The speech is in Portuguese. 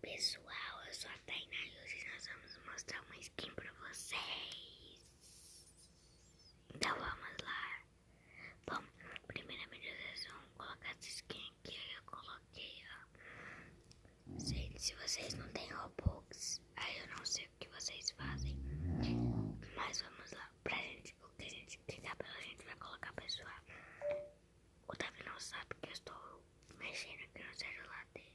Pessoal, eu sou a Tainá e hoje nós vamos mostrar uma skin pra vocês. Então vamos lá. Bom, primeiramente vocês vão colocar essa skin aqui. Eu coloquei, ó. Se vocês não têm Robux, aí eu não sei o que vocês fazem. Mas vamos lá. O que a gente clicar pela gente vai colocar, pessoal. O Davi não sabe que eu estou mexendo aqui no celular dele.